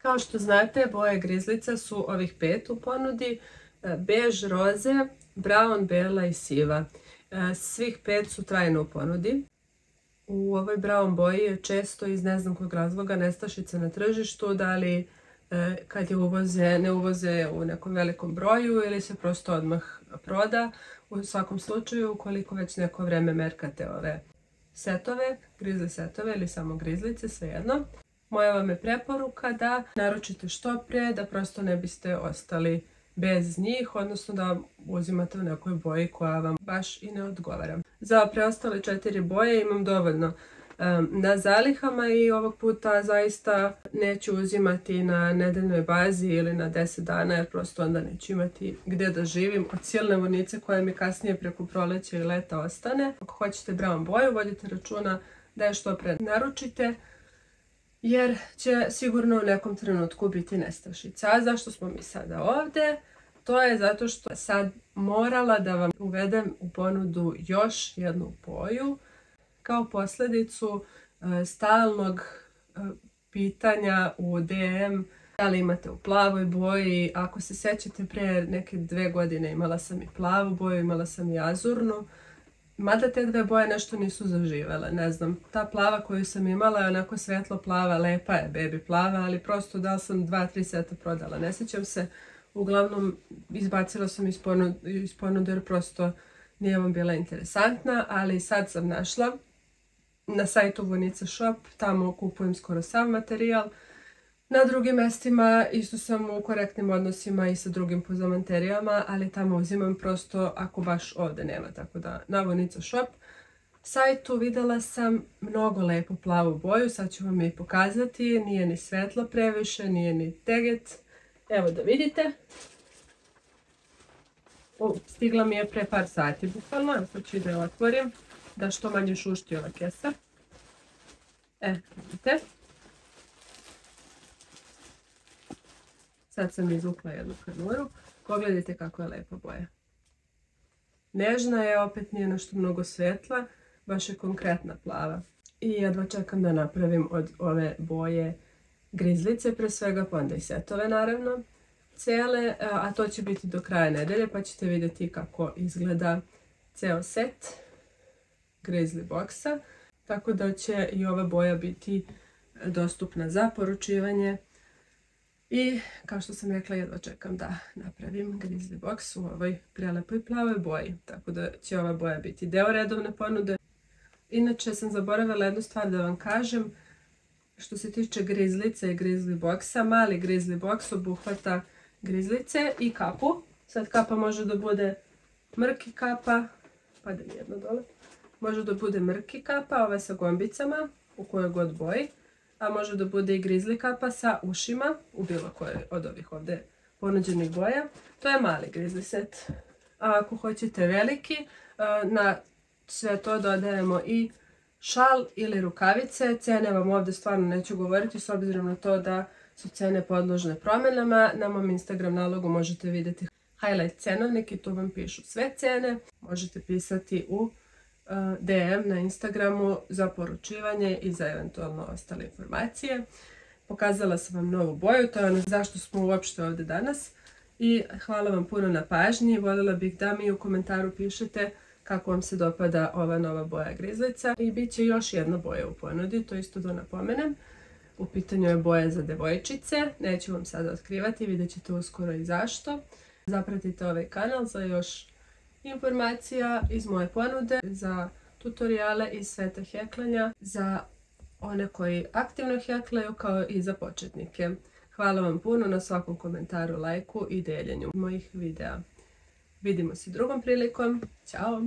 Kao što znate, boje grizlica su ovih 5 u ponudi. Bež, roze, brown, bela i siva. Svih 5 su trajno u ponudi. U ovoj brown boji je često iz ne znam kog razloga nestašica na tržištu, da li kad je uvoze, ne uvoze u nekom velikom broju ili se prosto odmah proda. U svakom slučaju, ukoliko već neko vreme merkate ove setove, grizli setove ili samo grizlice, svejedno, moja vam je preporuka da naručite što pre, da prosto ne biste ostali bez njih, odnosno da uzimate u nekoj boji koja vam baš i ne odgovara. Za preostale 4 boje imam dovoljno na zalihama i ovog puta zaista neću uzimati na nedeljnoj bazi ili na 10 dana jer prosto onda neću imati gdje da živim od silne vunice koja mi kasnije preko proleća i leta ostane. Ako hoćete brown boju, vodite računa da je što pre naručite jer će sigurno u nekom trenutku biti nestašica. A zašto smo mi sada ovdje? To je zato što sad morala da vam uvedem u ponudu još jednu boju kao posljedicu stalnog pitanja u DM da li imate u plavoj boji. Ako se sjećate, pre neke 2 godine imala sam i plavu boju, imala sam i azurnu. Mada te 2 boje nešto nisu zaživele, ne znam. Ta plava koju sam imala je onako svetlo plava, lepa je baby plava, ali prosto da li sam 2-3 seta prodala, ne sjećam se. Uglavnom izbacila sam iz ponude jer prosto nije vam bila interesantna, ali sad sam našla na sajtu Vunica Shop, tamo kupujem skoro sav materijal. Na drugim mestima isto sam u korektnim odnosima i sa drugim pozamanterijama, ali tamo uzimam prosto ako baš ovdje nema, tako da na Vunica Shop sajtu vidjela sam mnogo lepu plavu boju, sad ću vam je pokazati, nije ni svetlo previše, nije ni teget. Evo da vidite. Stigla mi je pre par sati bukvalno, evo sad ću da je otvorim, da što manje šušti ova kesa. Vidite. Sad sam izvukla jednu kanuru. Pogledajte kako je lepa boja. Nežna je, opet nije nešto mnogo svetla, baš je konkretna plava. I jedva čekam da napravim od ove boje grizlice, pre svega, pa onda i setove naravno, cijele, a to će biti do kraja nedelje, pa ćete vidjeti kako izgleda ceo set grizzly boxa, tako da će i ova boja biti dostupna za poručivanje. I kao što sam rekla, jedva čekam da napravim grizzly box u ovoj prelepoj plavoj boji, tako da će ova boja biti deo redovne ponude. Inače sam zaboravila jednu stvar da vam kažem. Što se tiče grizlice i grizzly boxa, mali grizzly box obuhvata grizlice i kapu. Sad kapa može da bude mrki kapa, pada mi jedno dole. Može da bude mrki kapa, ove sa gombicama, u kojoj god boji. A može da bude i grizzly kapa sa ušima, u bilo kojoj od ovih ovdje ponuđenih boja. To je mali grizzly set. A ako hoćete veliki, na sve to dodajemo i šal ili rukavice. Cene vam ovdje stvarno neću govoriti s obzirom na to da su cene podložne promjenama. Na mom Instagram nalogu možete vidjeti highlight cenovnik i tu vam pišu sve cene. Možete pisati u DM na Instagramu za poručivanje i za eventualno ostale informacije. Pokazala sam vam novu boju, to je ono zašto smo uopšte ovdje danas. I hvala vam puno na pažnji. Voljela bih da mi u komentaru pišete kako vam se dopada ova nova boja grizlica. I bit će još jedna boja u ponudi, to isto da napomenem. U pitanju je boja za devojčice, neću vam sada otkrivati, vidjet ćete uskoro i zašto. Zapratite ovaj kanal za još informacija iz moje ponude, za tutoriale iz sveta heklanja, za one koji aktivno heklaju kao i za početnike. Hvala vam puno na svakom komentaru, lajku i deljenju mojih videa. Vidimo se drugom prilikom. Ćao!